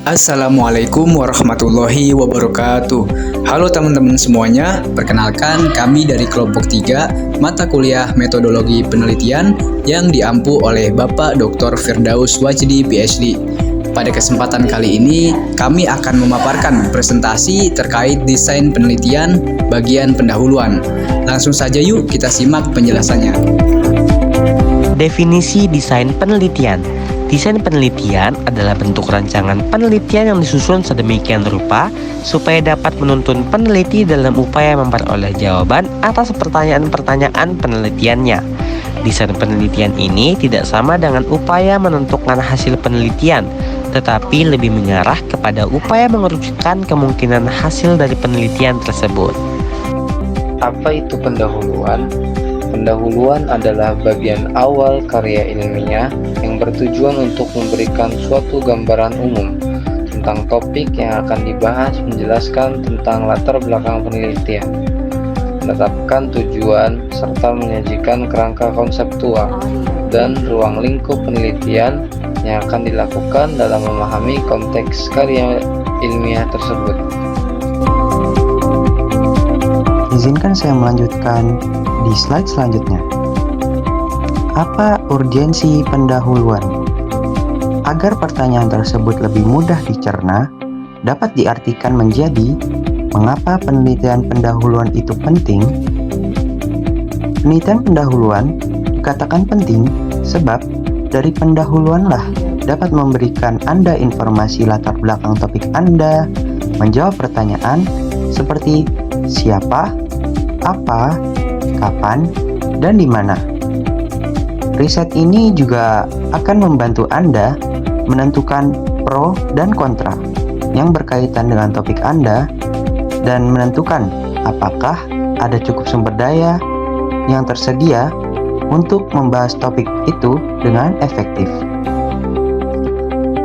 Assalamualaikum warahmatullahi wabarakatuh. Halo teman-teman semuanya, perkenalkan kami dari kelompok 3 mata kuliah metodologi penelitian yang diampu oleh Bapak Dr. Firdaus Wajdi PhD. Pada kesempatan kali ini, kami akan memaparkan presentasi terkait desain penelitian bagian pendahuluan. Langsung saja yuk kita simak penjelasannya. Definisi desain penelitian. Desain penelitian adalah bentuk rancangan penelitian yang disusun sedemikian rupa supaya dapat menuntun peneliti dalam upaya memperoleh jawaban atas pertanyaan-pertanyaan penelitiannya. Desain penelitian ini tidak sama dengan upaya menentukan hasil penelitian, tetapi lebih mengarah kepada upaya mengerucutkan kemungkinan hasil dari penelitian tersebut. Apa itu pendahuluan? Pendahuluan adalah bagian awal karya ilmiah yang bertujuan untuk memberikan suatu gambaran umum tentang topik yang akan dibahas, menjelaskan tentang latar belakang penelitian, menetapkan tujuan, serta menyajikan kerangka konseptual dan ruang lingkup penelitian yang akan dilakukan dalam memahami konteks karya ilmiah tersebut. Izinkan saya melanjutkan di slide selanjutnya. Apa urgensi pendahuluan? Agar pertanyaan tersebut lebih mudah dicerna, dapat diartikan menjadi mengapa penelitian pendahuluan itu penting? Penelitian pendahuluan dikatakan penting sebab dari pendahuluanlah dapat memberikan Anda informasi latar belakang topik Anda, menjawab pertanyaan seperti siapa, apa, kapan, dan di mana. Riset ini juga akan membantu Anda menentukan pro dan kontra yang berkaitan dengan topik Anda dan menentukan apakah ada cukup sumber daya yang tersedia untuk membahas topik itu dengan efektif.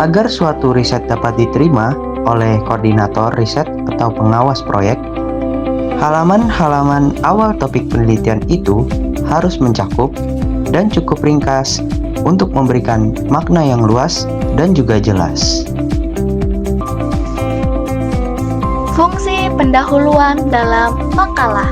Agar suatu riset dapat diterima oleh koordinator riset atau pengawas proyek, halaman-halaman awal topik penelitian itu harus mencakup dan cukup ringkas untuk memberikan makna yang luas dan juga jelas. Fungsi pendahuluan dalam makalah.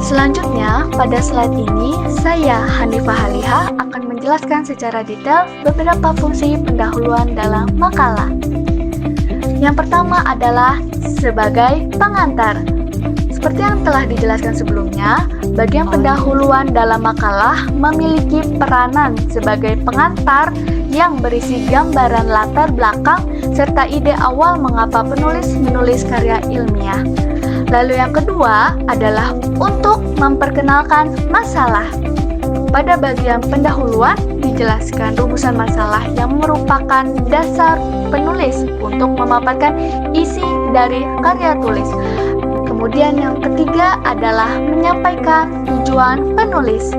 Selanjutnya, pada slide ini, saya Hanifah Haliha akan menjelaskan secara detail beberapa fungsi pendahuluan dalam makalah. Yang pertama adalah sebagai pengantar. Seperti yang telah dijelaskan sebelumnya, bagian pendahuluan dalam makalah memiliki peranan sebagai pengantar yang berisi gambaran latar belakang serta ide awal mengapa penulis menulis karya ilmiah. Lalu yang kedua adalah untuk memperkenalkan masalah. Pada bagian pendahuluan dijelaskan rumusan masalah yang merupakan dasar penulis untuk memaparkan isi dari karya tulis. Kemudian yang ketiga adalah menyampaikan tujuan penulis.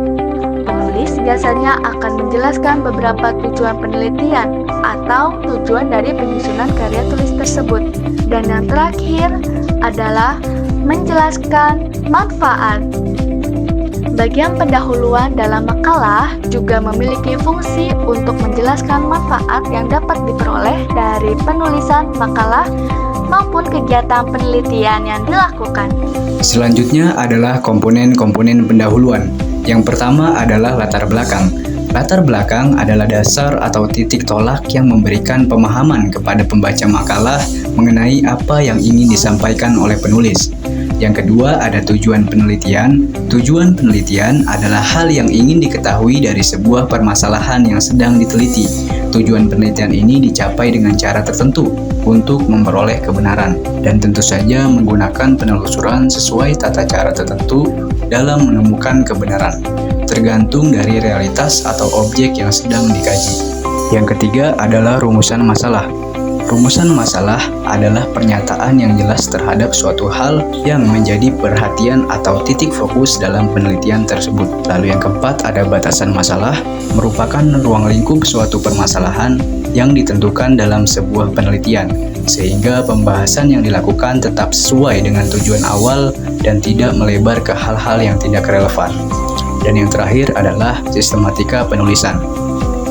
Penulis biasanya akan menjelaskan beberapa tujuan penelitian atau tujuan dari penyusunan karya tulis tersebut. Dan yang terakhir adalah menjelaskan manfaat. Bagian pendahuluan dalam makalah juga memiliki fungsi untuk menjelaskan manfaat yang dapat diperoleh dari penulisan makalah maupun kegiatan penelitian yang dilakukan. Selanjutnya adalah komponen-komponen pendahuluan. Yang pertama adalah latar belakang. Latar belakang adalah dasar atau titik tolak yang memberikan pemahaman kepada pembaca makalah mengenai apa yang ingin disampaikan oleh penulis. Yang kedua ada tujuan penelitian. Tujuan penelitian adalah hal yang ingin diketahui dari sebuah permasalahan yang sedang diteliti. Tujuan penelitian ini dicapai dengan cara tertentu untuk memperoleh kebenaran dan tentu saja menggunakan penelusuran sesuai tata cara tertentu dalam menemukan kebenaran, tergantung dari realitas atau objek yang sedang dikaji. Yang ketiga adalah rumusan masalah. Rumusan masalah adalah pernyataan yang jelas terhadap suatu hal yang menjadi perhatian atau titik fokus dalam penelitian tersebut. Lalu yang keempat ada batasan masalah, merupakan ruang lingkup suatu permasalahan yang ditentukan dalam sebuah penelitian, sehingga pembahasan yang dilakukan tetap sesuai dengan tujuan awal dan tidak melebar ke hal-hal yang tidak relevan. Dan yang terakhir adalah sistematika penulisan,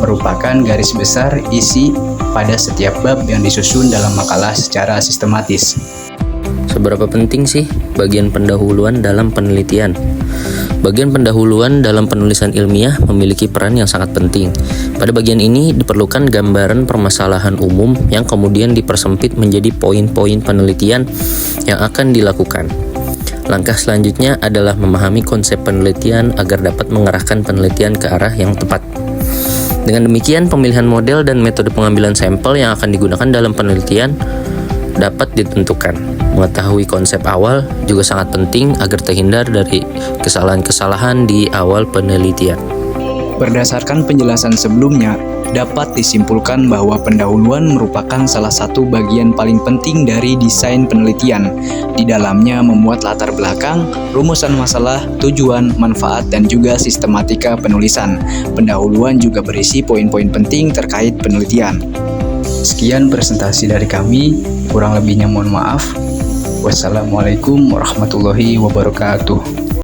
merupakan garis besar isi pada setiap bab yang disusun dalam makalah secara sistematis. Seberapa penting sih bagian pendahuluan dalam penelitian? Bagian pendahuluan dalam penulisan ilmiah memiliki peran yang sangat penting. Pada bagian ini diperlukan gambaran permasalahan umum yang kemudian dipersempit menjadi poin-poin penelitian yang akan dilakukan. Langkah selanjutnya adalah memahami konsep penelitian agar dapat mengarahkan penelitian ke arah yang tepat. Dengan demikian, pemilihan model dan metode pengambilan sampel yang akan digunakan dalam penelitian dapat ditentukan. Mengetahui konsep awal juga sangat penting agar terhindar dari kesalahan-kesalahan di awal penelitian. Berdasarkan penjelasan sebelumnya, dapat disimpulkan bahwa pendahuluan merupakan salah satu bagian paling penting dari desain penelitian. Di dalamnya memuat latar belakang, rumusan masalah, tujuan, manfaat, dan juga sistematika penulisan. Pendahuluan juga berisi poin-poin penting terkait penelitian. Sekian presentasi dari kami, kurang lebihnya mohon maaf. Wassalamualaikum warahmatullahi wabarakatuh.